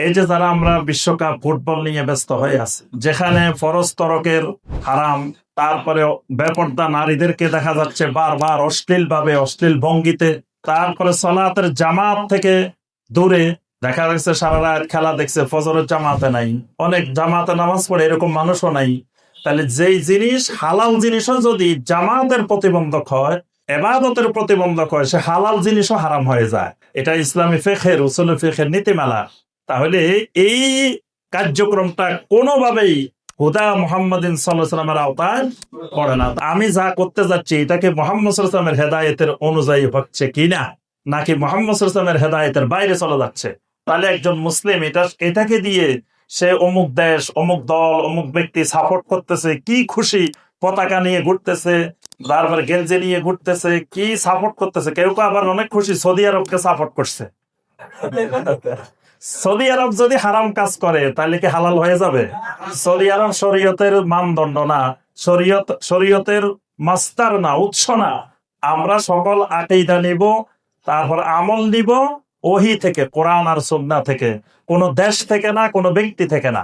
এই যে যারা আমরা বিশ্বকাপ ফুটবল নিয়ে ব্যস্ত হয়ে আছি, যেখানে ফরজ তরকের হারাম, তারপরে বেপর্দা নারীদেরকে দেখা যাচ্ছে বারবার অশ্লীল ভাবে, অশ্লীল ভঙ্গিতে, তারপরে সলাতের জামাত থেকে দূরে দেখা যাচ্ছে, সারা রাত খেলা দেখছে, ফজরের জামাতে নাই, অনেক জামাতে নামাজ পড়ে এরকম মানুষও নাই। তাহলে যেই জিনিস হালাল জিনিসও যদি জামাতের প্রতিবন্ধক হয়, এবাদতের প্রতিবন্ধক হয়, সে হালাল জিনিসও হারাম হয়ে যায়। এটা ইসলামী ফিকহের, উসুল ফিকহের নীতিমালা। তাহলে এই কার্যক্রমটা কোনোভাবেই হুদা মুহাম্মাদিন সাল্লাল্লাহু আলাইহি ওয়াসাল্লামের আওতায় পড়ে না। আমি যা করতে যাচ্ছি এটাকে মুহাম্মদ সাল্লাল্লাহু আলাইহি ওয়াসাল্লামের হেদায়েতের অনুযায়ী হচ্ছে কিনা, নাকি মুহাম্মদ সাল্লাল্লাহু আলাইহি ওয়াসাল্লামের হেদায়েতের বাইরে চলে যাচ্ছে। তাহলে একজন মুসলিম এটাকে দিয়ে সে অমুক দেশ, অমুক দল, অমুক ব্যক্তি সাপোর্ট করতেছে, কি খুশি, পতাকা নিয়ে ঘুরতেছে, তারপরে গেঞ্জি নিয়ে ঘুরতেছে, কি সাপোর্ট করতেছে। কেউ কেউ আবার অনেক খুশি সৌদি আরবকে সাপোর্ট করছে। সৌদি আরব যদি হারাম কাজ করে তাহলে কি হালাল হয়ে যাবে? সৌদি আরব শরীয়তের মানদণ্ড না, শরীয়তের মাস্টার না, উৎস না। আমরা সকল আকীদা নিব, তারপর আমল নিব ওহী থেকে, কোরআন আর সুন্নাহ থেকে, কোন দেশ থেকে না, কোন ব্যক্তি থেকে না।